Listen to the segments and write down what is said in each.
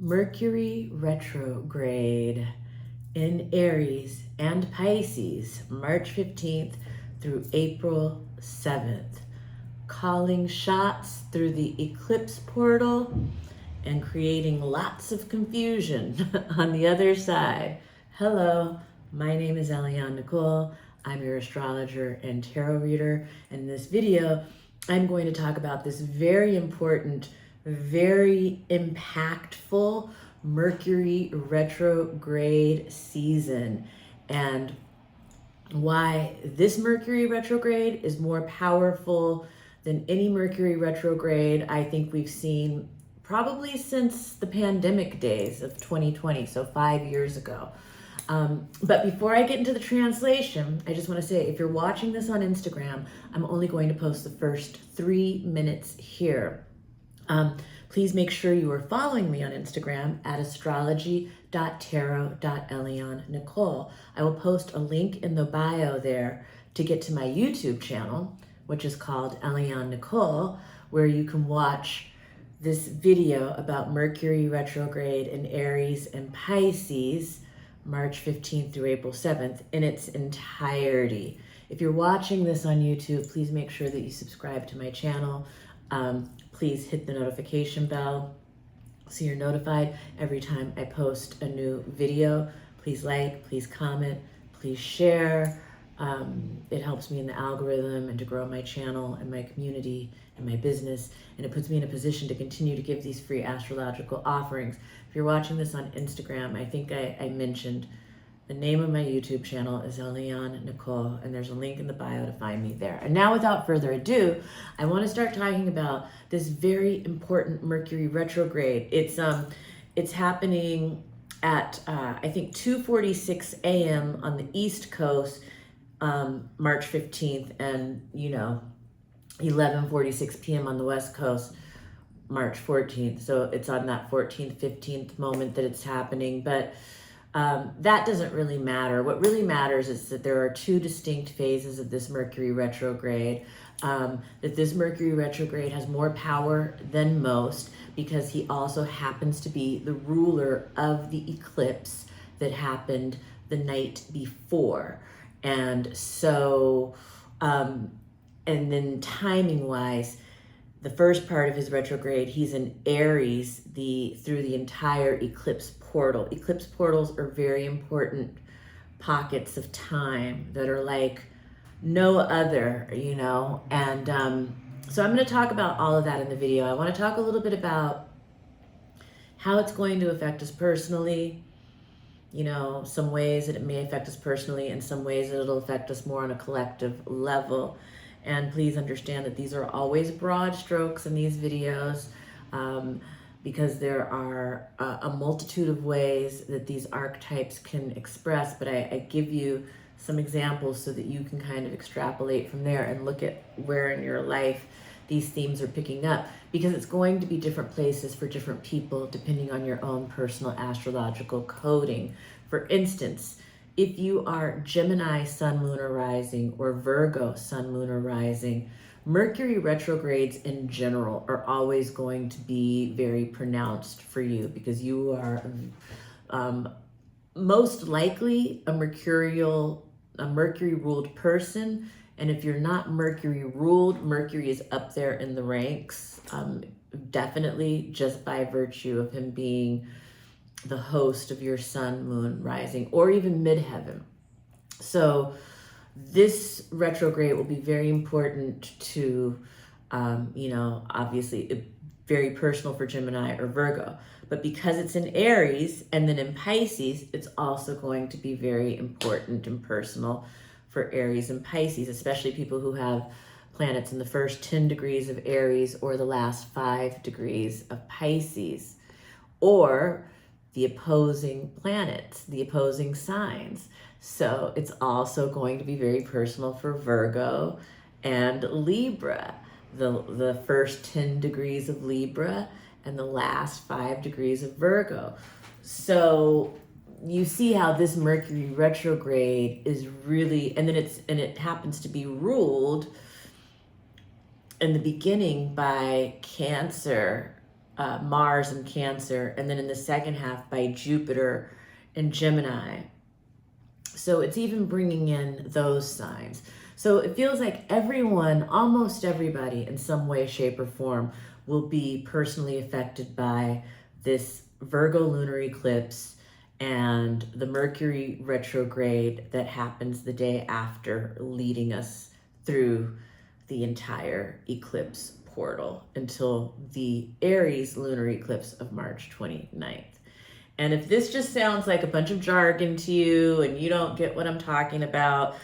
Mercury Retrograde in Aries and Pisces, March 15th through April 7th, calling shots through the Eclipse portal and creating lots of confusion on the other side. Hello, my name is Eliane Nicole. I'm your astrologer and tarot reader. In this video, I'm going to talk about this very important, very impactful Mercury retrograde season and why this Mercury retrograde is more powerful than any Mercury retrograde I think we've seen probably since the pandemic days of 2020, so 5 years ago. But before I get into the translation, I just want to say, if you're watching this on Instagram, I'm only going to post the first 3 minutes here. Please make sure you are following me on Instagram at astrology.tarot.Eliane Nicole. I will post a link in the bio there to get to my YouTube channel, which is called Eliane Nicole, where you can watch this video about Mercury retrograde in Aries and Pisces, March 15th through April 7th, in its entirety. If you're watching this on YouTube, please make sure that you subscribe to my channel. Please hit the notification bell so you're notified every time I post a new video. Please like, please comment, please share. It helps me in the algorithm and to grow my channel and my community and my business, and it puts me in a position to continue to give these free astrological offerings. If you're watching this on Instagram, I think I mentioned the name of my YouTube channel is Eliane Nicole, and there's a link in the bio to find me there. And now, without further ado, I want to start talking about this very important Mercury retrograde. It's happening at I think 2:46 a.m. on the East Coast, March 15th, and 11:46 p.m. on the West Coast, March 14th. So it's on that 14th, 15th moment that it's happening. But that doesn't really matter. What really matters is that there are two distinct phases of this Mercury retrograde. That this Mercury retrograde has more power than most because he also happens to be the ruler of the eclipse that happened the night before. And so, and then timing wise, the first part of his retrograde, he's in Aries through the entire eclipse portal. Eclipse portals are very important pockets of time that are like no other, and so I'm going to talk about all of that in the video. I want to talk a little bit about how it's going to affect us personally, some ways that it may affect us personally, and some ways that it'll affect us more on a collective level. And please understand that these are always broad strokes in these videos, because there are a multitude of ways that these archetypes can express, but I give you some examples so that you can kind of extrapolate from there and look at where in your life these themes are picking up, because it's going to be different places for different people depending on your own personal astrological coding. For instance, if you are Gemini sun, moon, or rising, or Virgo sun, moon, or rising, Mercury retrogrades in general are always going to be very pronounced for you because you are most likely a Mercury ruled person. And if you're not Mercury ruled, Mercury is up there in the ranks, definitely just by virtue of him being the host of your sun, moon, rising, or even midheaven. So this retrograde will be very important to, obviously very personal for Gemini or Virgo. But because it's in Aries and then in Pisces, it's also going to be very important and personal for Aries and Pisces, especially people who have planets in the first 10 degrees of Aries or the last 5 degrees of Pisces, or the opposing planets, the opposing signs. So it's also going to be very personal for Virgo and Libra, the first 10 degrees of Libra and the last 5 degrees of Virgo. So you see how this Mercury retrograde is really, and it happens to be ruled in the beginning by Cancer Mars in Cancer, and then in the second half by Jupiter in Gemini. So it's even bringing in those signs. So it feels like everyone, almost everybody in some way, shape, or form will be personally affected by this Virgo lunar eclipse and the Mercury retrograde that happens the day after, leading us through the entire eclipse portal until the Aries lunar eclipse of March 29th. And if this just sounds like a bunch of jargon to you and you don't get what I'm talking about,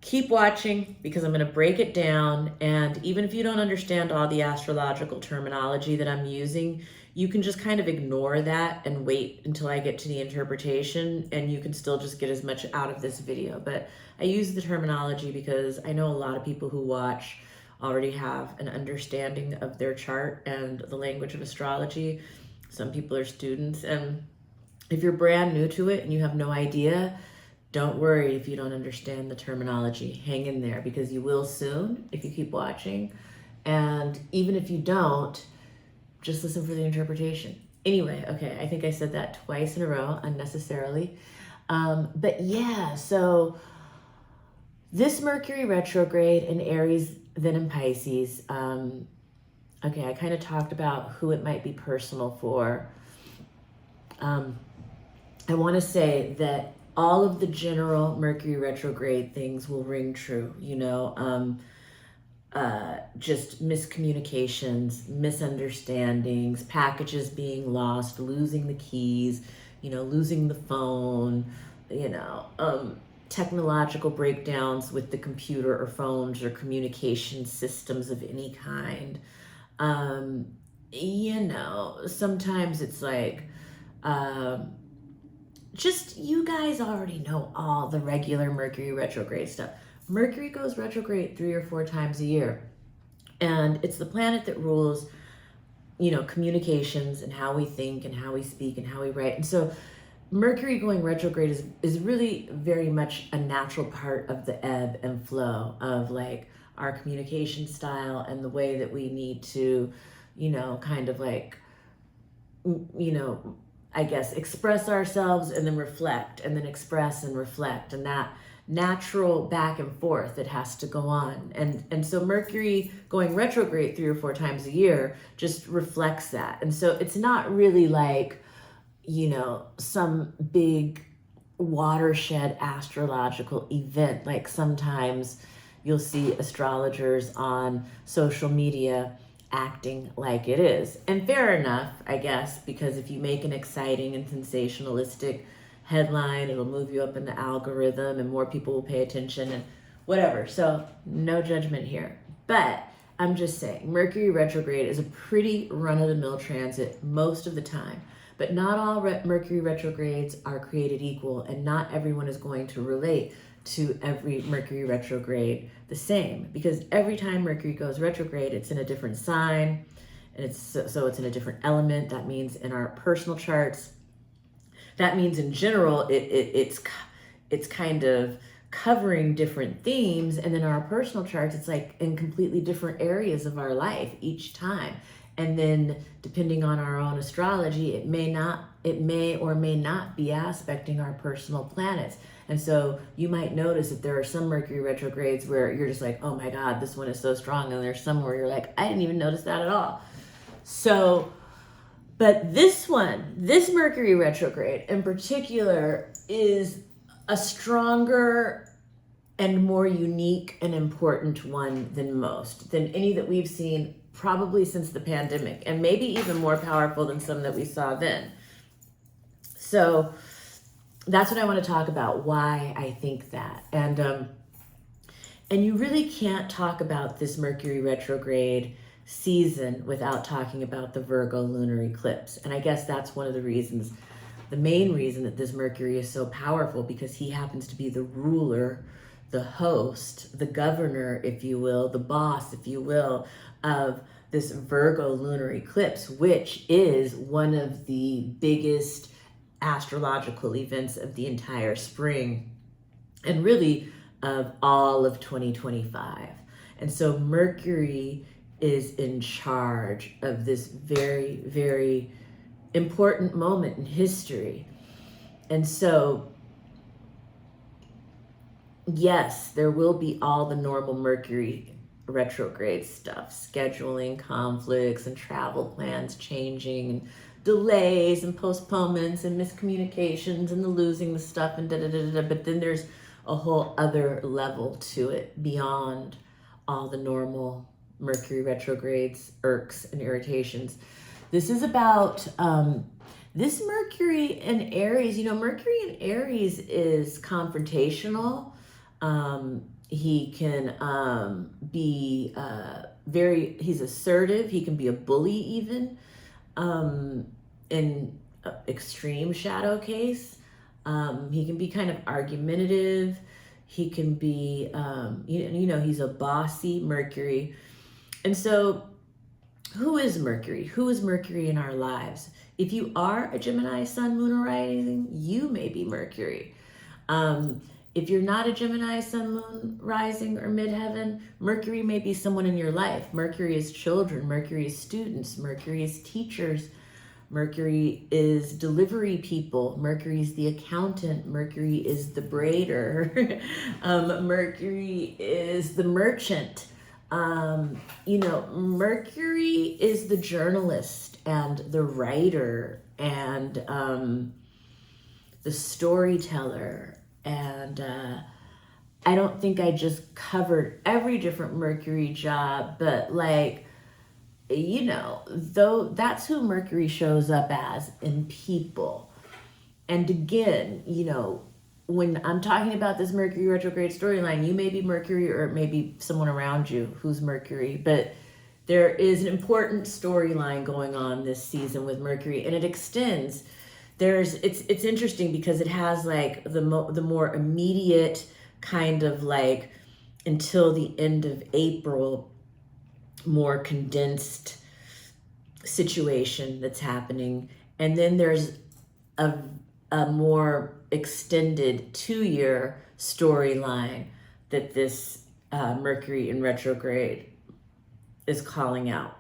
keep watching, because I'm going to break it down. And even if you don't understand all the astrological terminology that I'm using, you can just kind of ignore that and wait until I get to the interpretation, and you can still just get as much out of this video. But I use the terminology because I know a lot of people who watch already have an understanding of their chart and the language of astrology. Some people are students, and if you're brand new to it and you have no idea, don't worry if you don't understand the terminology. Hang in there, because you will soon if you keep watching. And even if you don't, just listen for the interpretation. Anyway, okay, I think I said that twice in a row unnecessarily. But yeah, so this Mercury retrograde in Aries, then in Pisces. Okay, I kind of talked about who it might be personal for. I want to say that all of the general Mercury retrograde things will ring true, just miscommunications, misunderstandings, packages being lost, losing the keys, losing the phone, technological breakdowns with the computer or phones or communication systems of any kind. Sometimes it's like, just, you guys already know all the regular Mercury retrograde stuff. Mercury goes retrograde 3 or 4 times a year. And it's the planet that rules, communications and how we think and how we speak and how we write. And so Mercury going retrograde is really very much a natural part of the ebb and flow of like our communication style and the way that we need to, I guess, express ourselves and then reflect, and then express and reflect, and that natural back and forth that has to go on. And so Mercury going retrograde 3 or 4 times a year just reflects that. And so it's not really like, some big watershed astrological event. Like sometimes you'll see astrologers on social media acting like it is. And fair enough, I guess, because if you make an exciting and sensationalistic headline, it'll move you up in the algorithm and more people will pay attention and whatever. So no judgment here. But I'm just saying, Mercury retrograde is a pretty run-of-the-mill transit most of the time. But not all Mercury retrogrades are created equal, and not everyone is going to relate to every Mercury retrograde the same, because every time Mercury goes retrograde, it's in a different sign, and it's in a different element. That means in our personal charts, that means in general, it's kind of covering different themes, and then our personal charts, it's like in completely different areas of our life each time. And then depending on our own astrology, it may or may not be aspecting our personal planets. And so you might notice that there are some Mercury retrogrades where you're just like, oh my God, this one is so strong. And there's some where you're like, I didn't even notice that at all. So, but this Mercury retrograde in particular is a stronger and more unique and important one than most, than any that we've seen probably since the pandemic, and maybe even more powerful than some that we saw then. So that's what I want to talk about, why I think that. And you really can't talk about this Mercury retrograde season without talking about the Virgo lunar eclipse. And I guess that's one of the reasons, the main reason that this Mercury is so powerful, because he happens to be the ruler, the host, the governor, if you will, the boss, if you will, of this Virgo lunar eclipse, which is one of the biggest astrological events of the entire spring and really of all of 2025. And so Mercury is in charge of this very, very important moment in history. And so, yes, there will be all the normal Mercury retrograde stuff, scheduling conflicts and travel plans changing and delays and postponements and miscommunications and the losing the stuff and da da da da. But then there's a whole other level to it beyond all the normal Mercury retrogrades, irks, and irritations. This is about this Mercury in Aries. You know, Mercury in Aries is confrontational. He can be he's assertive. He can be a bully even in extreme shadow case. He can be kind of argumentative. He can be, he's a bossy Mercury. And so who is Mercury? Who is Mercury in our lives? If you are a Gemini sun, moon, or rising, you may be Mercury. If you're not a Gemini sun, moon, rising, or midheaven, Mercury may be someone in your life. Mercury is children. Mercury is students. Mercury is teachers. Mercury is delivery people. Mercury is the accountant. Mercury is the braider. Mercury is the merchant. Mercury is the journalist and the writer and the storyteller. And I don't think I just covered every different Mercury job, but though that's who Mercury shows up as in people. And again, when I'm talking about this Mercury retrograde storyline, you may be Mercury or it may be someone around you who's Mercury, but there is an important storyline going on this season with Mercury, and it extends. It's interesting because it has the more immediate kind of until the end of April, more condensed situation that's happening, and then there's a more extended 2-year storyline that this Mercury in retrograde is calling out.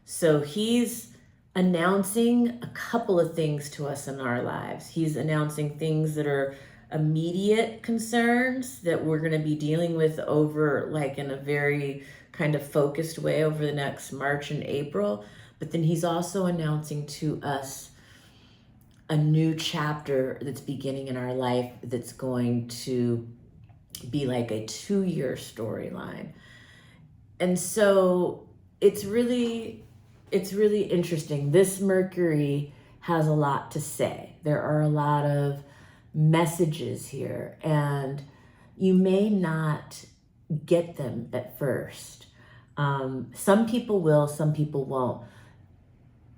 So he's announcing a couple of things to us in our lives. He's announcing things that are immediate concerns that we're going to be dealing with over in a very kind of focused way over the next March and April. But then he's also announcing to us a new chapter that's beginning in our life that's going to be a 2-year storyline. And so it's really interesting. This Mercury has a lot to say. There are a lot of messages here, and you may not get them at first. Some people will, some people won't.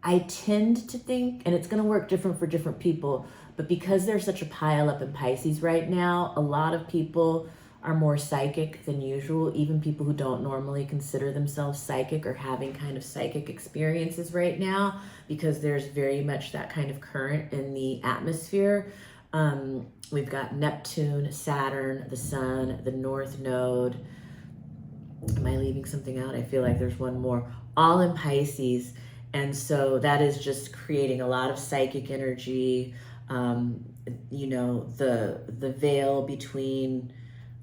I tend to think, and it's going to work different for different people, but because there's such a pile up in Pisces right now, a lot of people are more psychic than usual, even people who don't normally consider themselves psychic or having kind of psychic experiences right now, because there's very much that kind of current in the atmosphere. We've got Neptune, Saturn, the Sun, the North Node. Am I leaving something out? I feel like there's one more, all in Pisces. And so that is just creating a lot of psychic energy. The veil between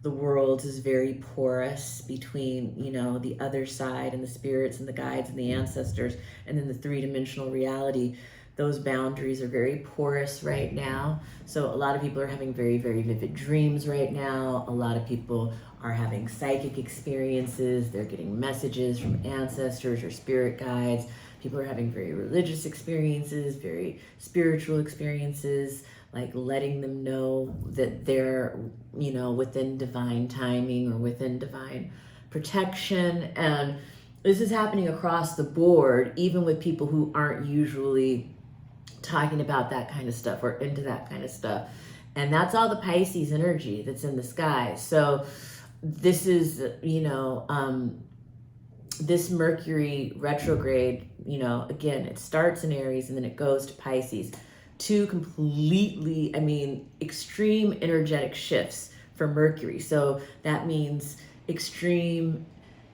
the worlds is very porous between, the other side and the spirits and the guides and the ancestors, and then the 3-dimensional reality. Those boundaries are very porous right now. So a lot of people are having very, very vivid dreams right now. A lot of people are having psychic experiences. They're getting messages from ancestors or spirit guides. People are having very religious experiences, very spiritual experiences, letting them know that they're, within divine timing or within divine protection. And this is happening across the board, even with people who aren't usually talking about that kind of stuff or into that kind of stuff. And that's all the Pisces energy that's in the sky. So this is, this Mercury retrograde, again, it starts in Aries and then it goes to Pisces. Two completely, extreme energetic shifts for Mercury. So that means extreme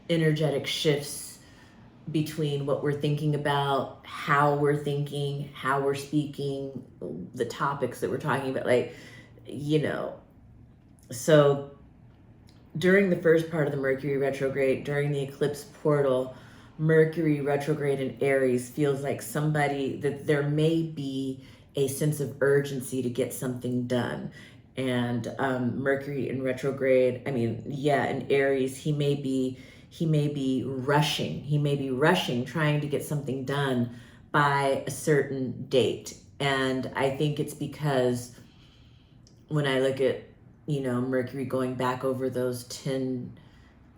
energetic shifts between what we're thinking about, how we're thinking, how we're speaking, the topics that we're talking about, like, you know. So during the first part of the Mercury retrograde, during the eclipse portal, Mercury retrograde in Aries feels like somebody, that there may be a sense of urgency to get something done. And Mercury in retrograde, in Aries, he may be rushing, trying to get something done by a certain date. And I think it's because when I look at, Mercury going back over those 10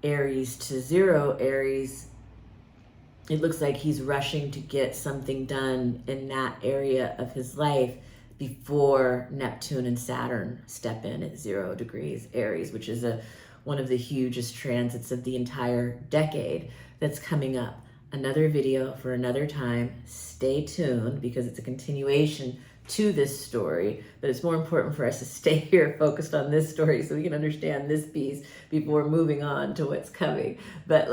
Aries to 0 Aries, it looks like he's rushing to get something done in that area of his life before Neptune and Saturn step in at 0 degrees Aries, which is one of the hugest transits of the entire decade that's coming up. Another video for another time. Stay tuned, because it's a continuation to this story, but it's more important for us to stay here focused on this story so we can understand this piece before moving on to what's coming. But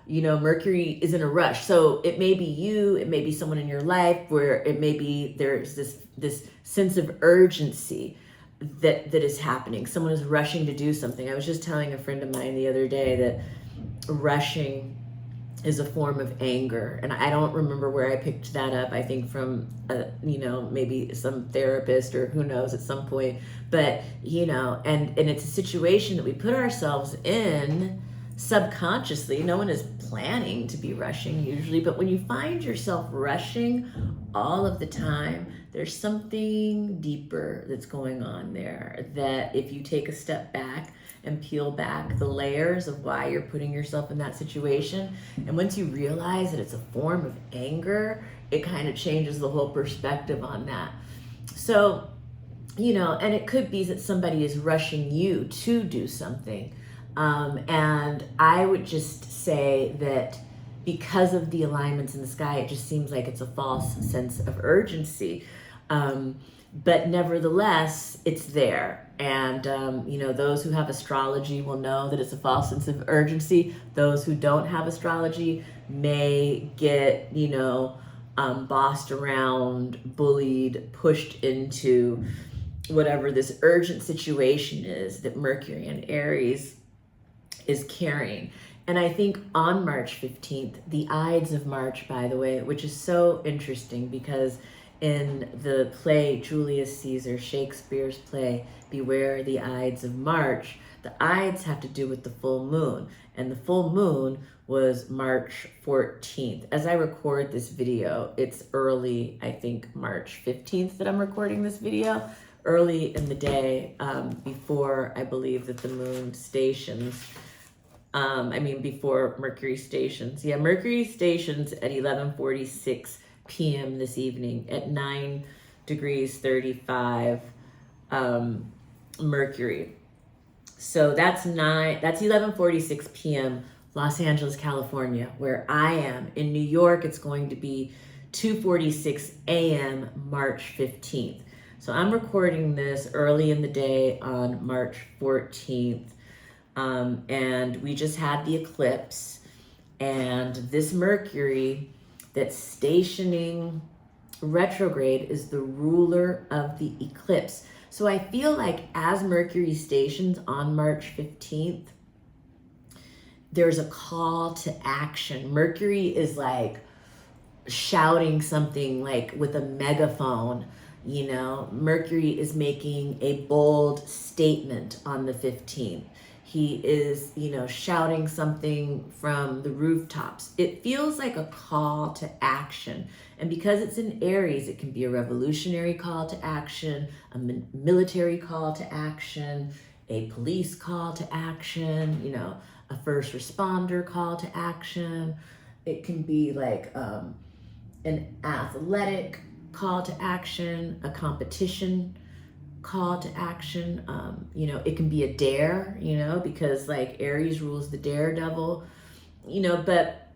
Mercury is in a rush. So it may be you, it may be someone in your life where it may be there's this sense of urgency that is happening. Someone is rushing to do something. I was just telling a friend of mine the other day that rushing is a form of anger. And I don't remember where I picked that up. I think from, maybe some therapist or who knows at some point. But, and it's a situation that we put ourselves in subconsciously. No one is planning to be rushing usually. But when you find yourself rushing all of the time, there's something deeper that's going on there, that if you take a step back and peel back the layers of why you're putting yourself in that situation, and once you realize that it's a form of anger, it kind of changes the whole perspective on that. So, and it could be that somebody is rushing you to do something. And I would just say that because of the alignments in the sky, it just seems like it's a false sense of urgency. But nevertheless, it's there. And, those who have astrology will know that it's a false sense of urgency. Those who don't have astrology may get, bossed around, bullied, pushed into whatever this urgent situation is that Mercury in Aries is carrying. And I think on March 15th, the Ides of March, by the way, which is so interesting because in the play Julius Caesar, Shakespeare's play, Beware the Ides of March, the Ides have to do with the full moon. And the full moon was March 14th. As I record this video, it's early, I think March 15th that I'm recording this video, early in the day, before I believe that the moon stations. Before Mercury stations. Yeah, Mercury stations at 11:46 p.m. this evening at 9 degrees 35 Mercury. So that's 11:46 p.m. Los Angeles, California, where I am. In New York, it's going to be 2:46 a.m. March 15th. So I'm recording this early in the day on March 14th. And we just had the eclipse, and this Mercury that's stationing retrograde is the ruler of the eclipse. So I feel like as Mercury stations on March 15th, there's a call to action. Mercury is like shouting something like with a megaphone. Mercury is making a bold statement on the 15th. He is, shouting something from the rooftops. It feels like a call to action. And because it's in Aries, it can be a revolutionary call to action, a military call to action, a police call to action, a first responder call to action. It can be like an athletic call to action, a competition call to action. It can be a dare, because like Aries rules the daredevil, but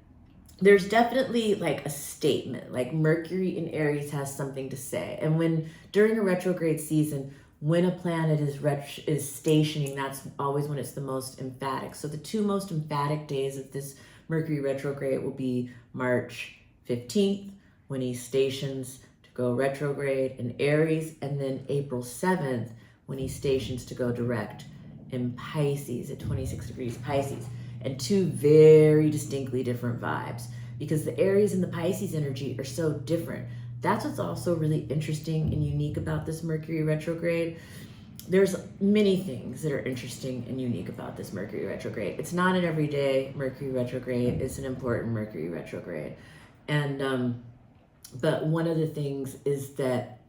there's definitely like a statement, like Mercury in Aries has something to say. And during a retrograde season, when a planet is stationing, that's always when it's the most emphatic. So the two most emphatic days of this Mercury retrograde will be March 15th when he stations to go retrograde in Aries, and then April 7th when he stations to go direct in Pisces at 26 degrees Pisces. And two very distinctly different vibes, because the Aries and the Pisces energy are so different. That's what's also really interesting and unique about this Mercury retrograde. There's many things that are interesting and unique about this Mercury retrograde. It's not an everyday Mercury retrograde. It's an important Mercury retrograde. And, but one of the things is that,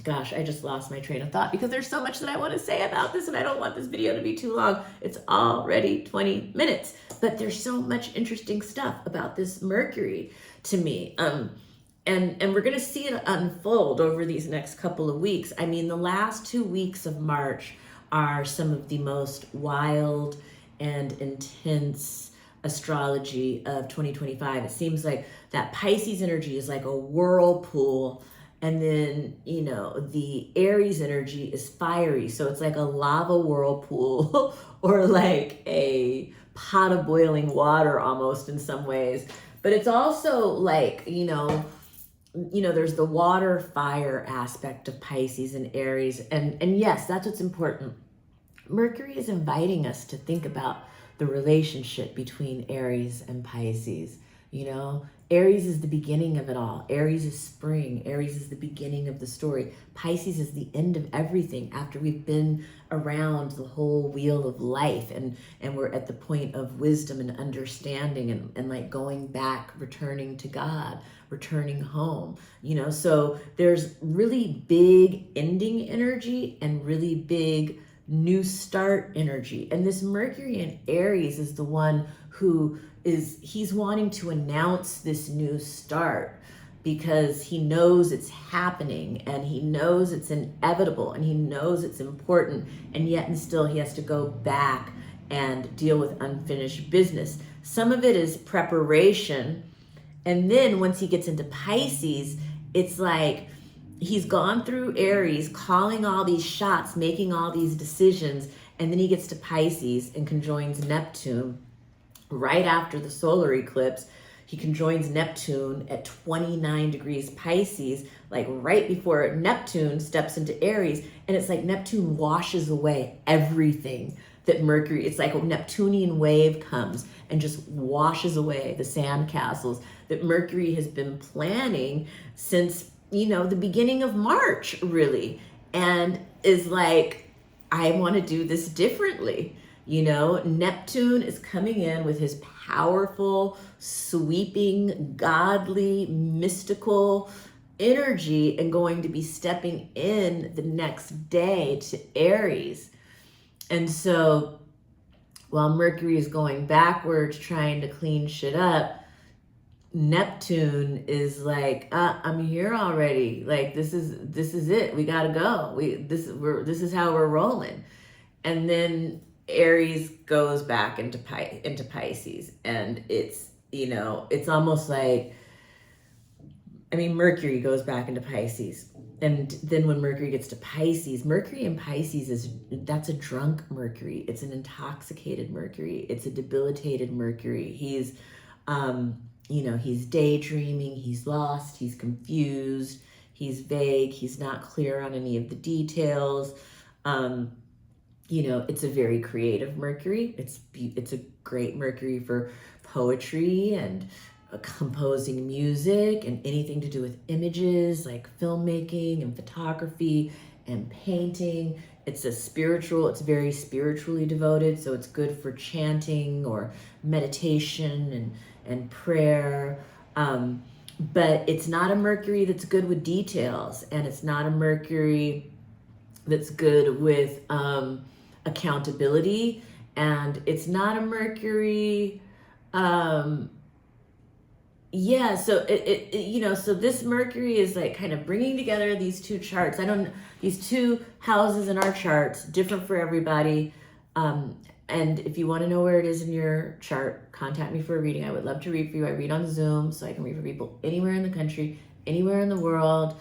gosh, I just lost my train of thought because there's so much that I want to say about this and I don't want this video to be too long. It's already 20 minutes, but there's so much interesting stuff about this Mercury to me. And we're going to see it unfold over these next couple of weeks. I mean, the last 2 weeks of March are some of the most wild and intense astrology of 2025. It seems like that Pisces energy is like a whirlpool, and then, you know, the Aries energy is fiery. So it's like a lava whirlpool or like a pot of boiling water almost in some ways. But it's also like, you know, there's the water fire aspect of Pisces and Aries. And yes, that's what's important. Mercury is inviting us to think about the relationship between Aries and Pisces. You know, Aries is the beginning of it all. Aries is spring. Aries is the beginning of the story. Pisces is the end of everything after we've been around the whole wheel of life, and we're at the point of wisdom and understanding and like going back, returning to God, returning home, you know. So there's really big ending energy and really big new start energy. And this Mercury in Aries is the one who he's wanting to announce this new start because he knows it's happening and he knows it's inevitable and he knows it's important, and yet and still he has to go back and deal with unfinished business. Some of it is preparation, and then once he gets into Pisces, it's like he's gone through Aries, calling all these shots, making all these decisions, and then he gets to Pisces and conjoins Neptune right after the solar eclipse. He conjoins Neptune at 29 degrees Pisces, like right before Neptune steps into Aries. And it's like Neptune washes away everything that Mercury, it's like a Neptunian wave comes and just washes away the sandcastles that Mercury has been planning since, you know, the beginning of March, really. And is like, I want to do this differently. You know, Neptune is coming in with his powerful, sweeping, godly, mystical energy and going to be stepping in the next day to Aries. And so while Mercury is going backwards, trying to clean shit up, Neptune is like, I'm here already. Like, this is it. We gotta go. This is how we're rolling. And then Aries goes back into Pisces, and it's, you know, it's almost like, I mean, Mercury goes back into Pisces, and then when Mercury gets to Pisces, Mercury in Pisces that's a drunk Mercury. It's an intoxicated Mercury. It's a debilitated Mercury. He's, you know, he's daydreaming, he's lost, he's confused, he's vague, he's not clear on any of the details. You know, it's a very creative Mercury. It's a great Mercury for poetry and composing music and anything to do with images like filmmaking and photography and painting. It's very spiritually devoted, so it's good for chanting or meditation and prayer. But it's not a Mercury that's good with details, and it's not a Mercury that's good with accountability, and it's not a Mercury, so it you know, so this Mercury is like kind of bringing together these two charts. These two houses in our charts, different for everybody. And if you want to know where it is in your chart, contact me for a reading. I would love to read for you. I read on Zoom, so I can read for people anywhere in the country, anywhere in the world.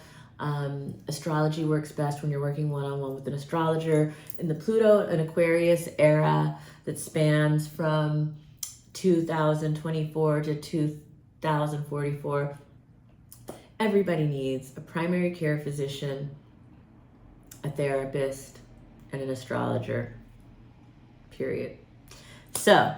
Astrology works best when you're working one-on-one with an astrologer in the Pluto and Aquarius era that spans from 2024 to 2044, everybody needs a primary care physician, a therapist, and an astrologer, period. So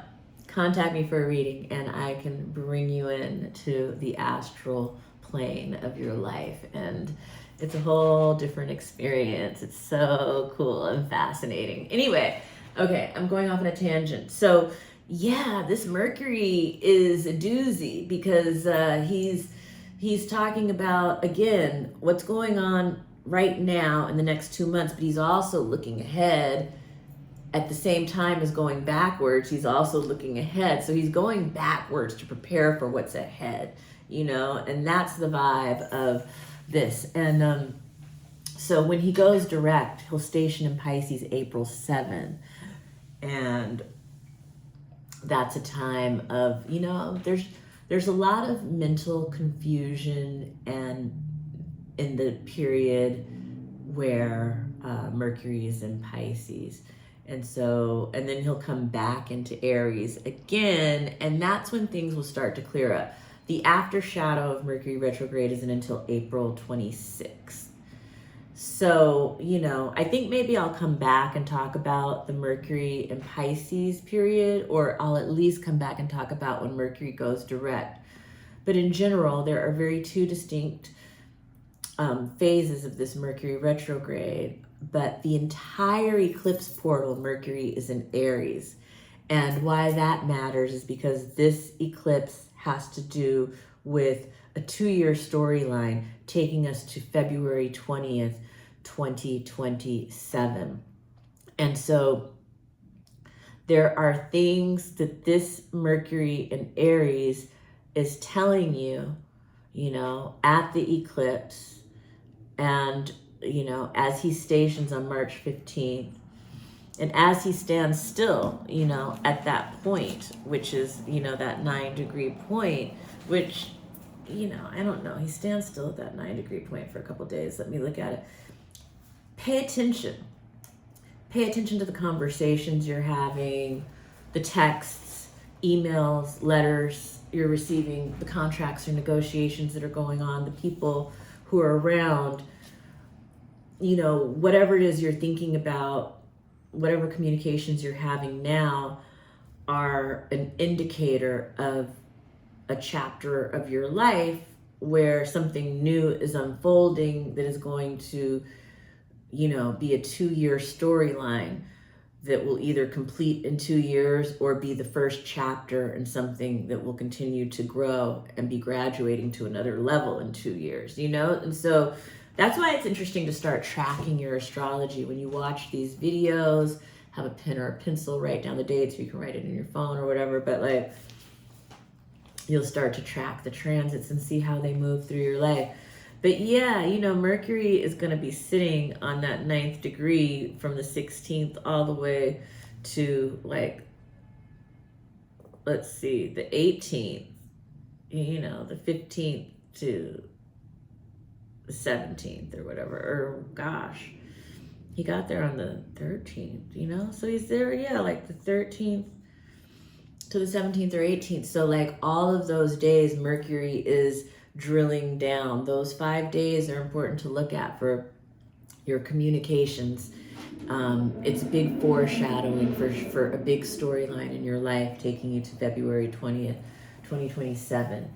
contact me for a reading and I can bring you in to the astral plane of your life, and it's a whole different experience. It's so cool and fascinating. Anyway, okay, I'm going off on a tangent. So yeah, this Mercury is a doozy because he's talking about, again, what's going on right now in the next 2 months, but he's also looking ahead at the same time as going backwards. He's also looking ahead. So he's going backwards to prepare for what's ahead, you know, and that's the vibe of this. And so when he goes direct, he'll station in Pisces April 7. And that's a time of, you know, there's a lot of mental confusion and in the period where Mercury is in Pisces. And so, and then he'll come back into Aries again, and that's when things will start to clear up. The after shadow of Mercury retrograde isn't until April 26th. So, you know, I think maybe I'll come back and talk about the Mercury and Pisces period, or I'll at least come back and talk about when Mercury goes direct. But in general, there are very two distinct phases of this Mercury retrograde, but the entire eclipse portal, Mercury is in Aries. And why that matters is because this eclipse has to do with a 2-year storyline taking us to February 20th, 2027. And so there are things that this Mercury in Aries is telling you, you know, at the eclipse, and you know, as he stations on March 15th, and as he stands still, you know, at that point, which is, you know, that 9-degree point, which, you know, I don't know, he stands still at that 9-degree point for a couple days. Let me look at it. Pay attention. Pay attention to the conversations you're having, the texts, emails, letters you're receiving, the contracts or negotiations that are going on, the people who are around. You know, whatever it is you're thinking about, whatever communications you're having now are an indicator of a chapter of your life where something new is unfolding that is going to, you know, be a 2-year storyline that will either complete in 2 years or be the first chapter in something that will continue to grow and be graduating to another level in 2 years, you know? And so that's why it's interesting to start tracking your astrology. When you watch these videos, have a pen or a pencil, write down the dates, or you can write it in your phone or whatever, but like, you'll start to track the transits and see how they move through your life. But yeah, you know, Mercury is going to be sitting on that 9th degree from the 16th all the way to, like, let's see, the 18th, you know, the 15th to the 17th or whatever, or gosh, he got there on the 13th, you know, so he's there, yeah, like the 13th to the 17th or 18th. So like all of those days, Mercury is drilling down. Those 5 days are important to look at for your communications. It's big foreshadowing for a big storyline in your life, taking you to February 20th, 2027.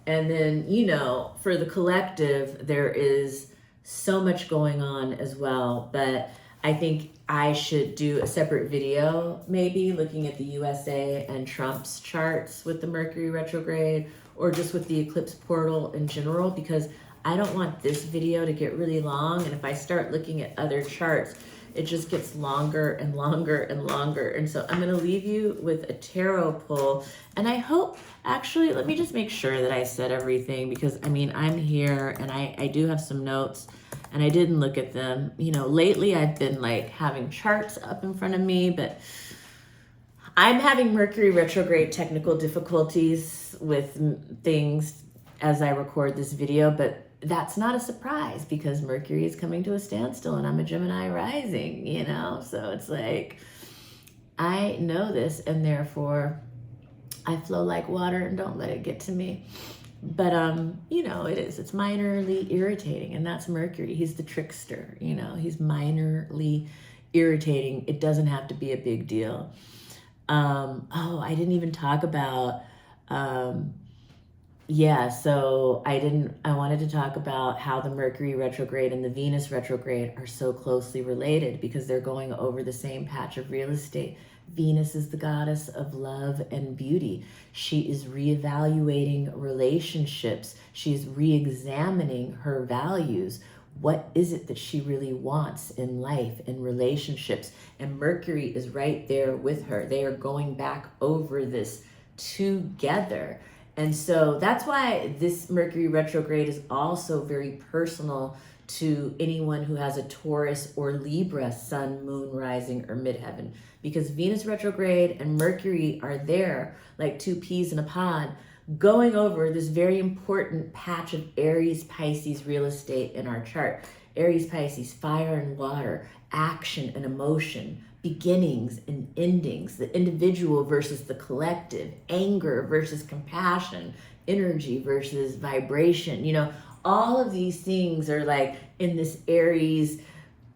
And then, you know, for the collective, there is so much going on as well. But I think I should do a separate video, maybe looking at the USA and Trump's charts with the Mercury retrograde, or just with the eclipse portal in general, because I don't want this video to get really long. And if I start looking at other charts, it just gets longer and longer and longer. And so I'm going to leave you with a tarot pull. And I hope, actually, let me just make sure that I said everything, because I mean, I'm here and I do have some notes and I didn't look at them. You know, lately I've been like having charts up in front of me, but I'm having Mercury retrograde technical difficulties with things as I record this video, but that's not a surprise because Mercury is coming to a standstill and I'm a Gemini rising, you know? So it's like, I know this, and therefore I flow like water and don't let it get to me. But, you know, it's minorly irritating, and that's Mercury. He's the trickster, you know, he's minorly irritating. It doesn't have to be a big deal. Oh, I didn't even talk about, yeah, so I wanted to talk about how the Mercury retrograde and the Venus retrograde are so closely related because they're going over the same patch of real estate. Venus is the goddess of love and beauty. She is reevaluating relationships. She's re-examining her values. What is it that she really wants in life, in relationships? And Mercury is right there with her. They are going back over this together. And so that's why this Mercury retrograde is also very personal to anyone who has a Taurus or Libra sun, moon, rising, or midheaven. Because Venus retrograde and Mercury are there like two peas in a pod, going over this very important patch of Aries, Pisces real estate in our chart. Aries, Pisces, fire and water, action and emotion, beginnings and endings, the individual versus the collective, anger versus compassion, energy versus vibration. You know, all of these things are like in this Aries,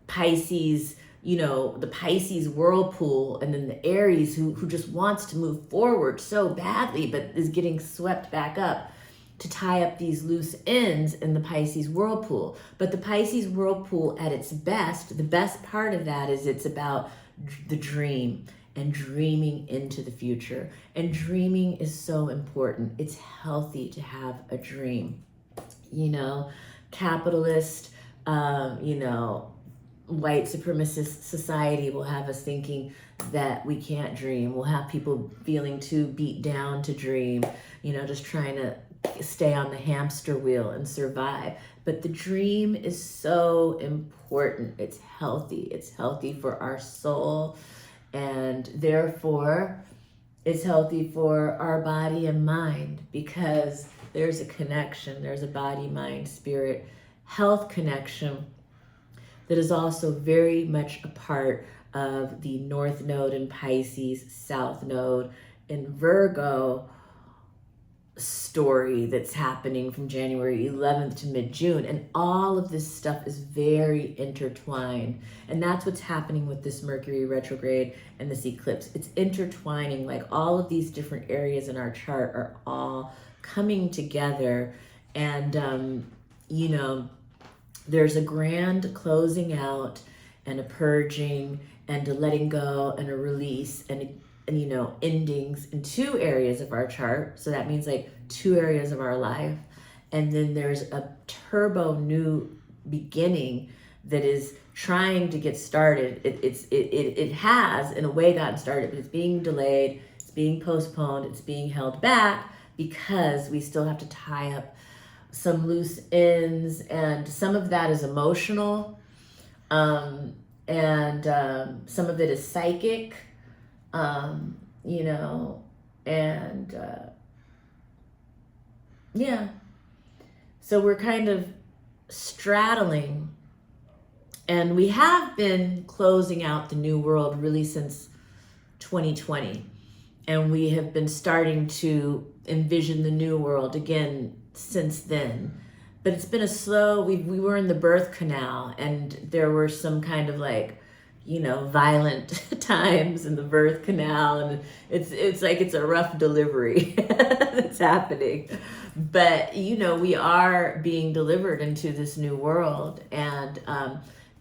Pisces, you know, the Pisces whirlpool, and then the Aries who just wants to move forward so badly, but is getting swept back up to tie up these loose ends in the Pisces whirlpool. But the Pisces whirlpool at its best, the best part of that is it's about the dream and dreaming into the future. And dreaming is so important. It's healthy to have a dream. You know, capitalist, you know, white supremacist society will have us thinking that we can't dream. We'll have people feeling too beat down to dream, you know, just trying to stay on the hamster wheel and survive. But the dream is so important. It's healthy. It's healthy for our soul, and therefore it's healthy for our body and mind, because there's a connection. There's a body, mind, spirit, health connection that is also very much a part of the North Node in Pisces, South Node in Virgo story that's happening from January 11th to mid-June. And all of this stuff is very intertwined. And that's what's happening with this Mercury retrograde and this eclipse. It's intertwining, like all of these different areas in our chart are all coming together. And, you know, there's a grand closing out and a purging and a letting go and a release and you know, endings in two areas of our chart. So that means like two areas of our life. And then there's a turbo new beginning that is trying to get started. It has in a way gotten started, but it's being delayed, it's being postponed, it's being held back because we still have to tie up some loose ends, and some of that is emotional, and some of it is psychic, you know, and yeah. So we're kind of straddling, and we have been closing out the new world really since 2020, and we have been starting to envision the new world again since then. But it's been a slow, we were in the birth canal, and there were some kind of like, you know, violent times in the birth canal, and it's like it's a rough delivery that's happening. But you know, we are being delivered into this new world, and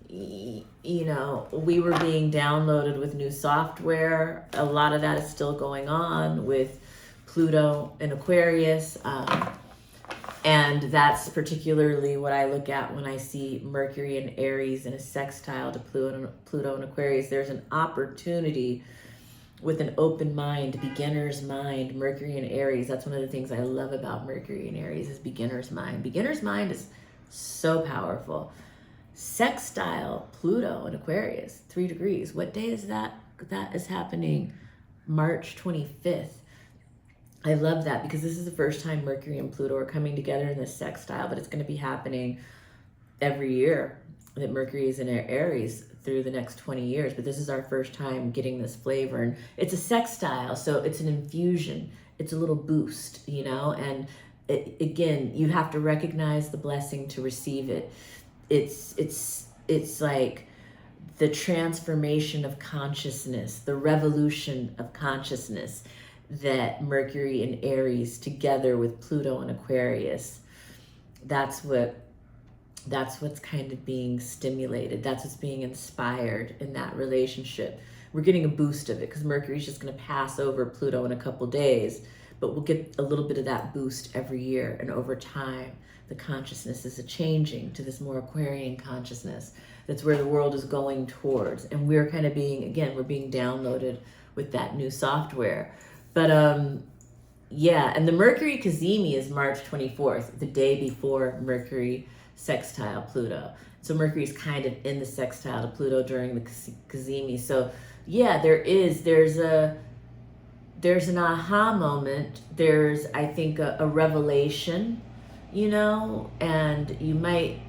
you know, we were being downloaded with new software. A lot of that is still going on with Pluto and Aquarius. And that's particularly what I look at when I see Mercury and Aries in a sextile to Pluto and Aquarius. There's an opportunity with an open mind, beginner's mind, Mercury and Aries. That's one of the things I love about Mercury and Aries is beginner's mind. Beginner's mind is so powerful. Sextile Pluto and Aquarius, 3 degrees. What day is that? That is happening March 25th. I love that because this is the first time Mercury and Pluto are coming together in this sextile, but it's going to be happening every year that Mercury is in Aries through the next 20 years. But this is our first time getting this flavor, and it's a sextile, so it's an infusion. it's a little boost, you know, and again, you have to recognize the blessing to receive it. It's like the transformation of consciousness, the revolution of consciousness that Mercury and Aries together with Pluto and Aquarius, that's what's kind of being stimulated. That's what's being inspired in that relationship. We're getting a boost of it because Mercury's just going to pass over Pluto in a couple days, but we'll get a little bit of that boost every year. And over time, the consciousness is changing to this more Aquarian consciousness. That's where the world is going towards. And we're kind of we're being downloaded with that new software. But yeah, and the Mercury Cazimi is March 24th, the day before Mercury sextile Pluto. So Mercury's kind of in the sextile to Pluto during the Cazimi. So yeah, there's an aha moment. There's, I think, a revelation, you know, and you might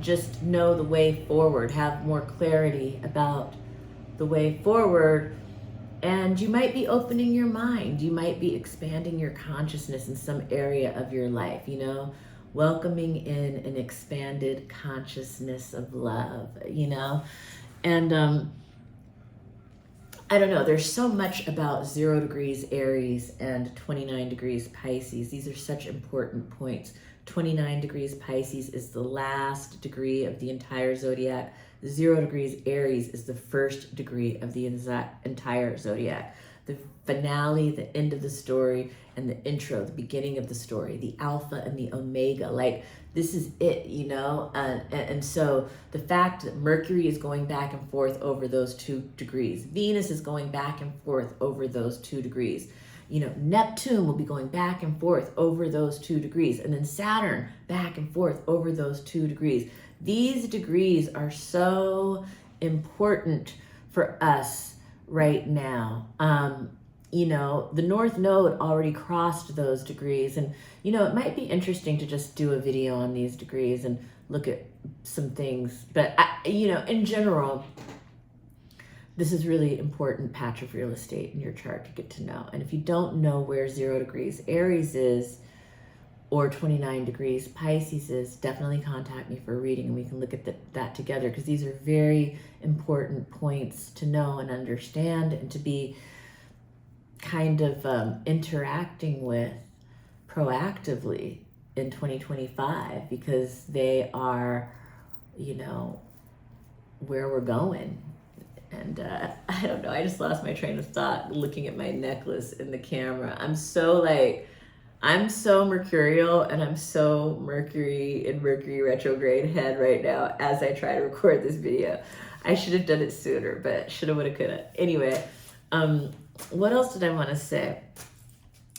just know the way forward, have more clarity about the way forward, and you might be opening your mind. You might be expanding your consciousness in some area of your life, you know, welcoming in an expanded consciousness of love, you know, and I don't know, there's so much about 0 degrees Aries and 29 degrees Pisces. These are such important points. 29 degrees Pisces is the last degree of the entire zodiac. 0 degrees Aries is the first degree of the entire zodiac. The finale, the end of the story, and the intro, the beginning of the story, the alpha and the omega. Like, this is it, you know? And so the fact that Mercury is going back and forth over those 2 degrees, Venus is going back and forth over those 2 degrees, you know, Neptune will be going back and forth over those 2 degrees, and then Saturn back and forth over those 2 degrees. These degrees are so important for us right now. You know, the North Node already crossed those degrees, and, you know, it might be interesting to just do a video on these degrees and look at some things. But, you know, in general, this is really important patch of real estate in your chart to get to know. And if you don't know where 0 degrees Aries is or 29 degrees Pisces is, definitely contact me for a reading and we can look at that together, because these are very important points to know and understand and to be kind of interacting with proactively in 2025, because they are, you know, where we're going. And I don't know, I just lost my train of thought looking at my necklace in the camera. I'm so mercurial, and I'm so Mercury in Mercury retrograde head right now as I try to record this video. I should have done it sooner, but shoulda, woulda, coulda. Anyway, what else did I want to say?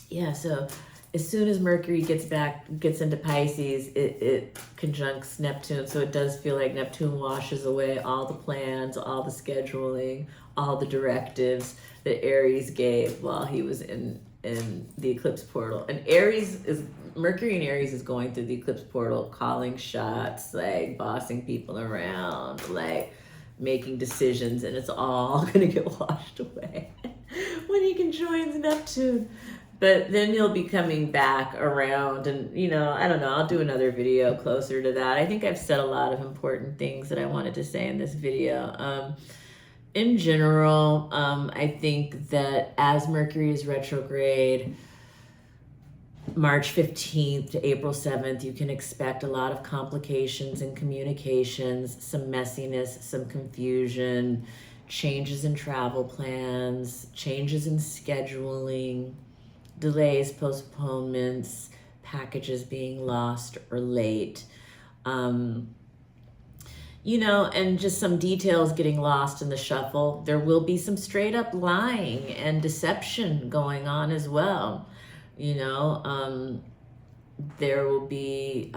Yeah, so as soon as Mercury gets into Pisces, it conjuncts Neptune. So it does feel like Neptune washes away all the plans, all the scheduling, all the directives that Aries gave while he was in the eclipse portal. And Mercury in Aries is going through the eclipse portal, calling shots, like bossing people around, like making decisions, and it's all gonna get washed away when he conjoins Neptune. But then he'll be coming back around, and, you know, I don't know, I'll do another video closer to that. I think I've said a lot of important things that I wanted to say in this video. In general, I think that as Mercury is retrograde, March 15th to April 7th, you can expect a lot of complications in communications, some messiness, some confusion, changes in travel plans, changes in scheduling, delays, postponements, packages being lost or late, you know, and just some details getting lost in the shuffle. There will be some straight up lying and deception going on as well. You know, there will be,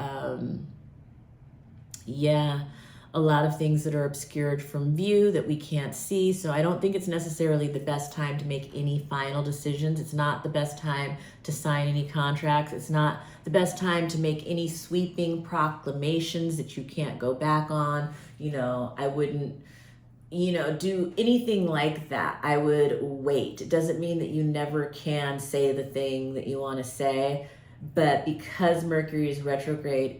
a lot of things that are obscured from view that we can't see. So I don't think it's necessarily the best time to make any final decisions. It's not the best time to sign any contracts. It's not the best time to make any sweeping proclamations that you can't go back on. You know, I wouldn't, do anything like that. I would wait. It doesn't mean that you never can say the thing that you want to say, but because Mercury is retrograde,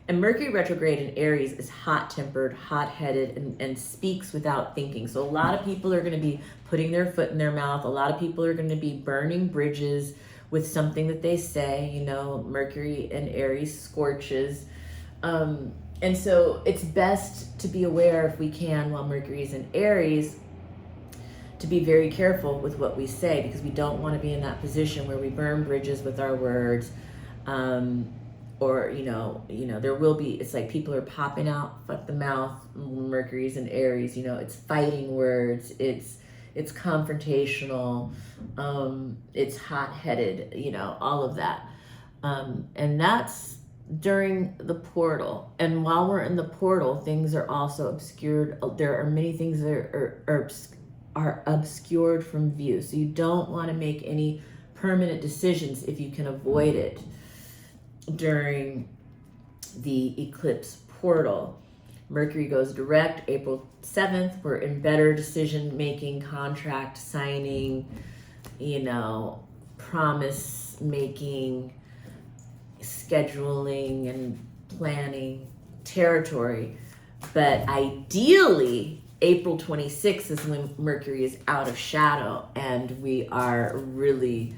and Mercury retrograde in Aries is hot-tempered, hot-headed, and speaks without thinking. So a lot of people are going to be putting their foot in their mouth. A lot of people are going to be burning bridges with something that they say. Mercury in Aries scorches. And so it's best to be aware, if we can, while Mercury is in Aries, to be very careful with what we say, because we don't want to be in that position where we burn bridges with our words. Or there will be, it's like people are popping out at the mouth. Mercury's in Aries, it's fighting words, it's confrontational, it's hot-headed, all of that. And that's during the portal. And while we're in the portal, things are also obscured. There are many things that are obscured from view. So you don't want to make any permanent decisions if you can avoid it during the eclipse portal. Mercury goes direct April 7th. We're in better decision making, contract signing, promise making, scheduling and planning territory. But ideally, April 26th is when Mercury is out of shadow and we are really,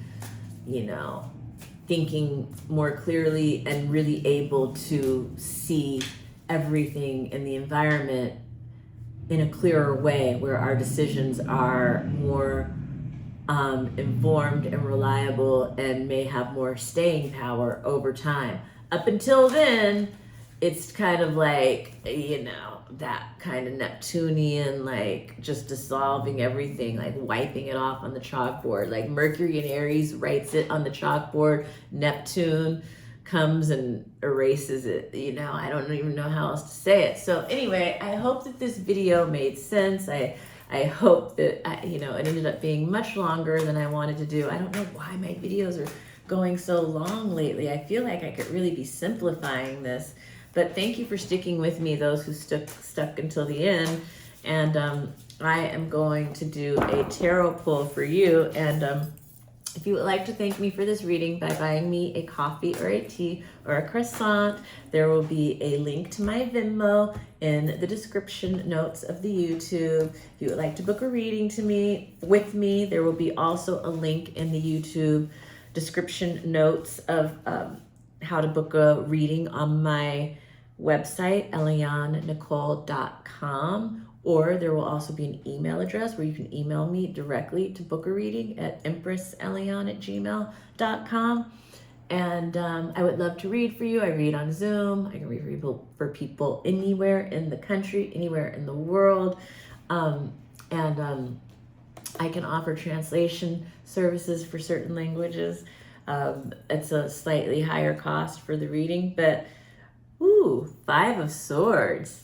thinking more clearly and really able to see everything in the environment in a clearer way, where our decisions are more informed and reliable and may have more staying power over time. Up until then, it's kind of like, that kind of Neptunian, like just dissolving everything, like wiping it off on the chalkboard. Like Mercury in Aries writes it on the chalkboard. Neptune comes and erases it. I don't even know how else to say it. So anyway, I hope that this video made sense. I hope that, it ended up being much longer than I wanted to do. I don't know why my videos are going so long lately. I feel like I could really be simplifying this. But thank you for sticking with me, those who stuck until the end. And I am going to do a tarot pull for you. And if you would like to thank me for this reading by buying me a coffee or a tea or a croissant, there will be a link to my Venmo in the description notes of the YouTube. If you would like to book a reading with me, there will be also a link in the YouTube description notes of how to book a reading on my website, ElianeNicole.com, or there will also be an email address where you can email me directly to book a reading at empresseliane@gmail.com. And I would love to read for you. I read on Zoom. I can read for people anywhere in the country, anywhere in the world. I can offer translation services for certain languages. It's a slightly higher cost for the reading, but Five of Swords.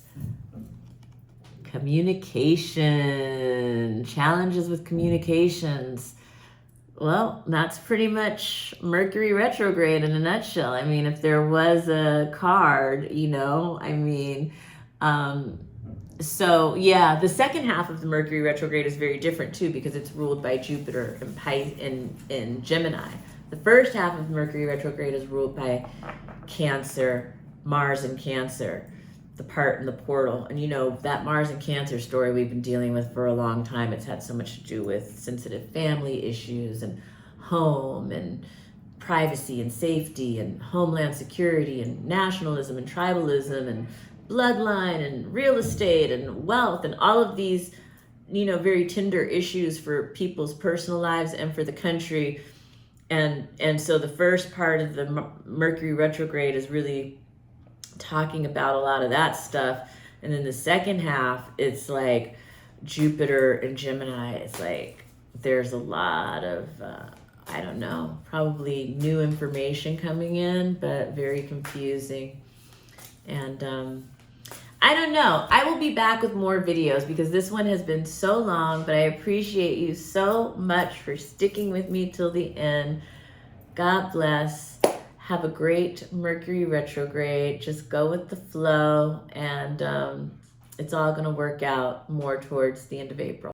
Communication. Challenges with communications. Well, that's pretty much Mercury retrograde in a nutshell. I mean, if there was a card, so yeah, the second half of the Mercury retrograde is very different too, because it's ruled by Jupiter in Gemini. The first half of Mercury retrograde is ruled by Cancer, Mars in Cancer, the part in the portal. And that Mars and Cancer story we've been dealing with for a long time. It's had so much to do with sensitive family issues and home and privacy and safety and homeland security and nationalism and tribalism and bloodline and real estate and wealth and all of these, very tender issues for people's personal lives and for the country. And so the first part of the Mercury retrograde is really talking about a lot of that stuff. And then the second half, it's like Jupiter and Gemini. It's like there's a lot of, probably new information coming in, but very confusing. And I don't know. I will be back with more videos because this one has been so long, but I appreciate you so much for sticking with me till the end. God bless. Have a great Mercury retrograde. Just go with the flow and it's all going to work out more towards the end of April.